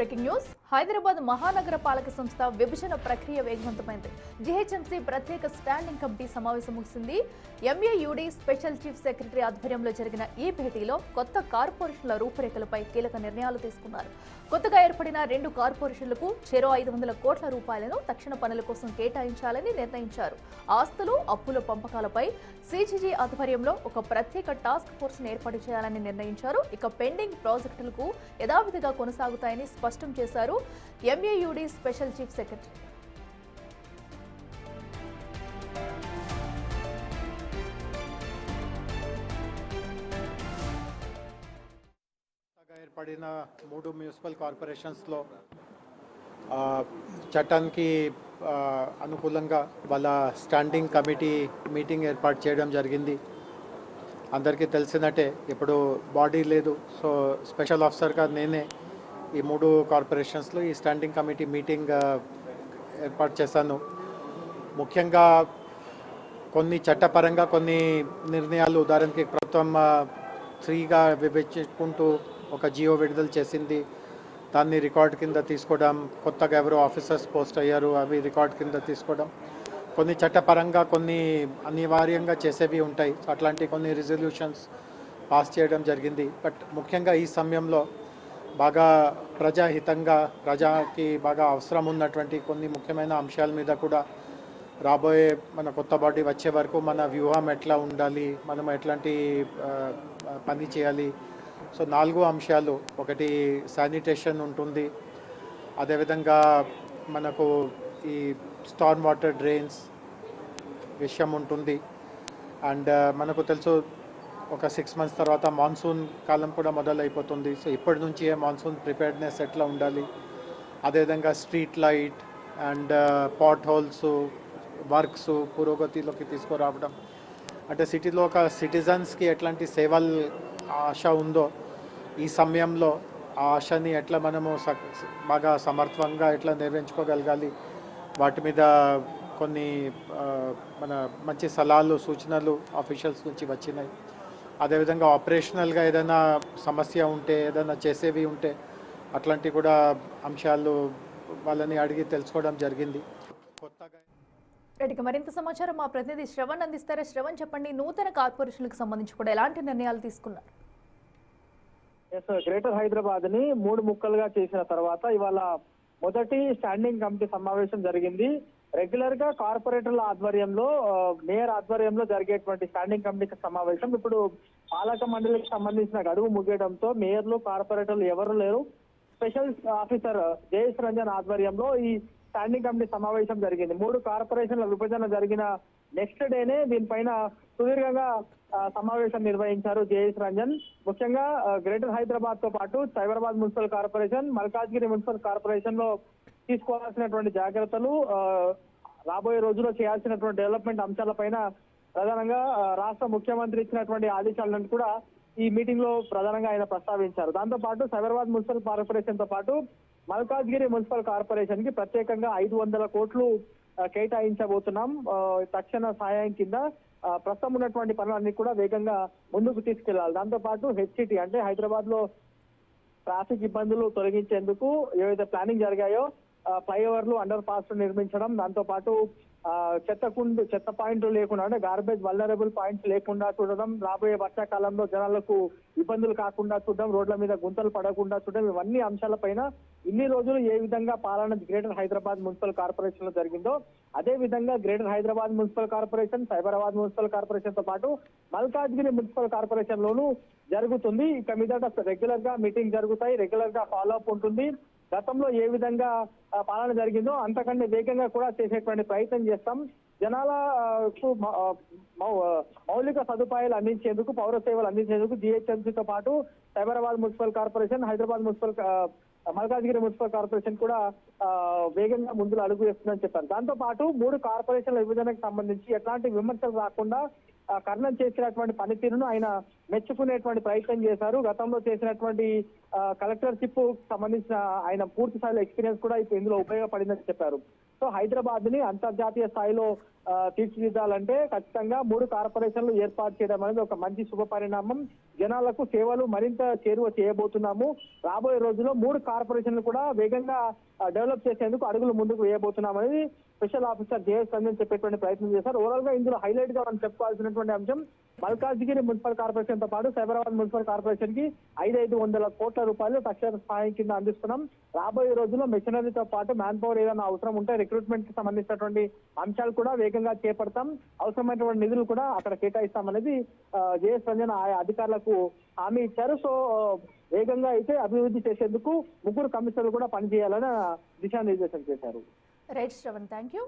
Breaking news Hyderabad మహానగర పాలక సంస్థ విభజన ప్రక్రియ వేగవంతమైంది. జీహెచ్ఎంసీ ప్రత్యేక స్టాండింగ్ కమిటీ సమావేశం ముగిసింది. ఎంఏయుడి స్పెషల్ చీఫ్ సెక్రటరీ ఆధ్వర్యంలో జరిగిన ఈ భేటీలో కొత్త కార్పొరేషన్ల రూపురేఖలపై కీలక నిర్ణయాలు తీసుకున్నారు. కొత్తగా ఏర్పడిన 2 కార్పొరేషన్లకు చెరో 500 కోట్ల రూపాయలను తక్షణ పనుల కోసం కేటాయించాలని నిర్ణయించారు. ఆస్తులు, అప్పుల పంపకాలపై సిజిజి ఆధ్వర్యంలో ఒక ప్రత్యేక టాస్క్ ఫోర్స్ ఏర్పాటు చేయాలని నిర్ణయించారు. ఇక పెండింగ్ ప్రాజెక్టులకు యథావిధిగా కొనసాగుతాయని స్పష్టం చేశారు ఎంఏయుడి స్పెషల్ చీఫ్ సెక్రటరీ. ఏర్పడిన 3 మున్సిపల్ కార్పొరేషన్స్లో చట్టానికి అనుకూలంగా వాళ్ళ స్టాండింగ్ కమిటీ మీటింగ్ ఏర్పాటు చేయడం జరిగింది. అందరికీ తెలిసినట్టే ఇప్పుడు బాడీ లేదు. సో స్పెషల్ ఆఫీసర్గా నేనే ఈ 3 కార్పొరేషన్స్లో ఈ స్టాండింగ్ కమిటీ మీటింగ్ ఏర్పాటు చేశాను. ముఖ్యంగా కొన్ని చట్టపరంగా కొన్ని నిర్ణయాలు, ఉదాహరణకి ప్రభుత్వం 3గా విభజించుకుంటూ ఒక జియో విడుదల చేసింది. దాన్ని రికార్డ్ కింద తీసుకోవడం, కొత్తగా ఎవరో ఆఫీసర్స్ పోస్ట్ అయ్యారు, అవి రికార్డ్ కింద తీసుకోవడం, కొన్ని చట్టపరంగా కొన్ని అనివార్యంగా చేసేవి ఉంటాయి. అట్లాంటి కొన్ని రిజల్యూషన్స్ పాస్ చేయడం జరిగింది. బట్ ముఖ్యంగా ఈ సమయంలో బాగా ప్రజాహితంగా, ప్రజాకి బాగా అవసరం ఉన్నటువంటి కొన్ని ముఖ్యమైన అంశాల మీద కూడా రాబోయే మన కొత్త బాడీ వచ్చే వరకు మన వ్యూహం ఎట్లా ఉండాలి, మనం ఎట్లాంటి పని చేయాలి. సో 4 అంశాలు. ఒకటి శానిటేషన్ ఉంటుంది, అదేవిధంగా మనకు ఈ స్టార్మ్ వాటర్ డ్రైన్స్ విషయం ఉంటుంది. అండ్ మనకు తెలుసు ఒక 6 మంత్స్ తర్వాత మాన్సూన్ కాలం కూడా మొదలైపోతుంది. సో ఇప్పటి నుంచి మాన్సూన్ ప్రిపేర్డ్నెస్ ఎట్లా ఉండాలి, అదేవిధంగా street light and potholes works పురోగతిలోకి తీసుకురావడం, అంటే సిటీలో ఒక సిటిజన్స్కి ఎట్లాంటి సేవలు ఆశ ఉందో ఈ సమయంలో ఆ ఆశని ఎట్లా మనము బాగా సమర్థవంగా ఎట్లా నిర్వహించుకోగలగాలి, వాటి మీద కొన్ని మన మంచి సలహాలు, సూచనలు ఆఫీషియల్స్ నుంచి వచ్చినాయి. అదేవిధంగా ఆపరేషనల్గా ఏదైనా సమస్య ఉంటే, ఏదైనా చేసేవి ఉంటే అట్లాంటి కూడా అంశాలు వాళ్ళని అడిగి తెలుసుకోవడం జరిగింది. కొత్తగా మరింత సమాచారం మా ప్రతినిధి శ్రవణ్ అందిస్తారు. శ్రవణ్, చెప్పండి, నూతన కార్పొరేషన్లకు సంబంధించి కూడా ఎలాంటి నిర్ణయాలు తీసుకున్నారు? గ్రేటర్ హైదరాబాద్ ని 3 ముక్కలుగా చేసిన తర్వాత ఇవాళ మొదటి స్టాండింగ్ కమిటీ సమావేశం జరిగింది. రెగ్యులర్ గా కార్పొరేటర్ల ఆధ్వర్యంలో, మేయర్ ఆధ్వర్యంలో జరిగేటువంటి స్టాండింగ్ కమిటీ సమావేశం ఇప్పుడు పాలక మండలికి సంబంధించిన గడువు ముగియడంతో మేయర్లు, కార్పొరేటర్లు ఎవరు లేరు. స్పెషల్ ఆఫీసర్ జయేష్ రంజన్ ఆధ్వర్యంలో ఈ స్టాండింగ్ కమిటీ సమావేశం జరిగింది. 3 కార్పొరేషన్ల విభజన జరిగిన నెక్స్ట్ డేనే దీనిపైన సుదీర్ఘంగా సమావేశం నిర్వహించారు జయేష్ రంజన్. ముఖ్యంగా గ్రేటర్ హైదరాబాద్ తో పాటు Cyberabad municipal corporation, Malkajgiri municipal corporation లో తీసుకోవాల్సినటువంటి జాగ్రత్తలు, రాబోయే రోజుల్లో చేయాల్సినటువంటి డెవలప్మెంట్ అంశాలపైన ప్రధానంగా రాష్ట్ర ముఖ్యమంత్రి ఇచ్చినటువంటి ఆదేశాలను కూడా ఈ మీటింగ్ లో ప్రధానంగా ఆయన ప్రస్తావించారు. దాంతో పాటు సైబరాబాద్ మున్సిపల్ కార్పొరేషన్ తో పాటు మల్కాజ్గిరి మున్సిపల్ కార్పొరేషన్ కి ప్రత్యేకంగా 500 కోట్లు కేటాయించబోతున్నాం. తక్షణ సహాయం కింద ప్రస్తుతం ఉన్నటువంటి పనులన్నీ కూడా వేగంగా ముందుకు తీసుకెళ్లాలి. దాంతో పాటు హెచ్సిటీ అంటే హైదరాబాద్ లో ట్రాఫిక్ ఇబ్బందులు తొలగించేందుకు ఏవైతే ప్లానింగ్ జరిగాయో ఫ్లైఓవర్లు, అండర్ పాస్ నిర్మించడం, దాంతో పాటు చెత్త పాయింట్లు లేకుండా, అంటే గార్బేజ్ వల్నరబుల్ పాయింట్స్ లేకుండా చూడడం, రాబోయే వర్షాకాలంలో జనాలకు ఇబ్బందులు కాకుండా చూడడం, రోడ్ల మీద గుంతలు పడకుండా చూడడం, ఇవన్నీ అంశాలపైన ఇన్ని రోజులు ఏ విధంగా పాలన గ్రేటర్ హైదరాబాద్ మున్సిపల్ కార్పొరేషన్ లో జరిగిందో అదే విధంగా greater Hyderabad municipal corporation, Cyberabad municipal corporation తో పాటు మల్కాజ్గిరి మున్సిపల్ కార్పొరేషన్ లోనూ జరుగుతుంది. ఇక మీదట రెగ్యులర్ గా మీటింగ్ జరుగుతాయి, రెగ్యులర్ గా ఫాలో అప్ ఉంటుంది. గతంలో ఏ విధంగా పాలన జరిగిందో అంతకంటే వేగంగా కూడా చేసేటువంటి ప్రయత్నం చేస్తాం. జనాలకు మౌలిక సదుపాయాలు అందించేందుకు, పౌర సేవలు అందించేందుకు జీహెచ్ఎంసీతో పాటు Cyberabad municipal corporation, Hyderabad municipal Malkajgiri municipal corporation కూడా వేగంగా ముందుకు అడుగు వేస్తుందని చెప్పారు. దాంతో పాటు 3 కార్పొరేషన్ల విభజనకు సంబంధించి ఎట్లాంటి విమర్శలు రాకుండా కర్ణం చేసినటువంటి పనితీరును ఆయన మెచ్చుకునేటువంటి ప్రయత్నం చేశారు. గతంలో చేసినటువంటి కలెక్టర్షిప్ సంబంధించిన ఆయన పూర్తి స్థాయిలో ఎక్స్పీరియన్స్ కూడా ఇప్పుడు ఇందులో ఉపయోగపడిందని చెప్పారు. సో హైదరాబాద్ ని అంతర్జాతీయ స్థాయిలో తీర్చిదిద్దాలంటే ఖచ్చితంగా 3 కార్పొరేషన్లు ఏర్పాటు చేయడం అనేది ఒక మంచి శుభ పరిణామం. జనాలకు సేవలు మరింత చేరువ చేయబోతున్నాము. రాబోయే రోజుల్లో 3 కార్పొరేషన్లు కూడా వేగంగా డెవలప్ చేసేందుకు అడుగులు ముందుకు వేయబోతున్నాం అనేది స్పెషల్ ఆఫీసర్ జేఎస్ రంజన్ చెప్పేటువంటి ప్రయత్నం చేశారు. ఓవరాల్ గా ఇందులో హైలైట్ గా మనం చెప్పుకోవాల్సినటువంటి అంశం మల్కాజ్గిరి మున్సిపల్ కార్పొరేషన్ తో పాటు సైబరాబాద్ మున్సిపల్ కార్పొరేషన్ కి 500 కోట్ల రూపాయలు తక్షణ సహాయం కింద అందిస్తున్నాం. రాబోయే రోజుల్లో మెషినరీతో పాటు మ్యాన్ పవర్ ఏదైనా అవసరం ఉంటే రిక్రూట్మెంట్ కి సంబంధించినటువంటి అంశాలు కూడా వేగంగా చేపడతాం. అవసరమైనటువంటి నిధులు కూడా అక్కడ కేటాయిస్తామనేది జేఎస్ రంజన్ ఆయా అధికారులకు హామీ ఇచ్చారు. సో వేగంగా అయితే అభివృద్ధి చేసేందుకు 3 కమిషనర్లు కూడా పనిచేయాలని దిశానిర్దేశం చేశారు. Right Shravan, thank you.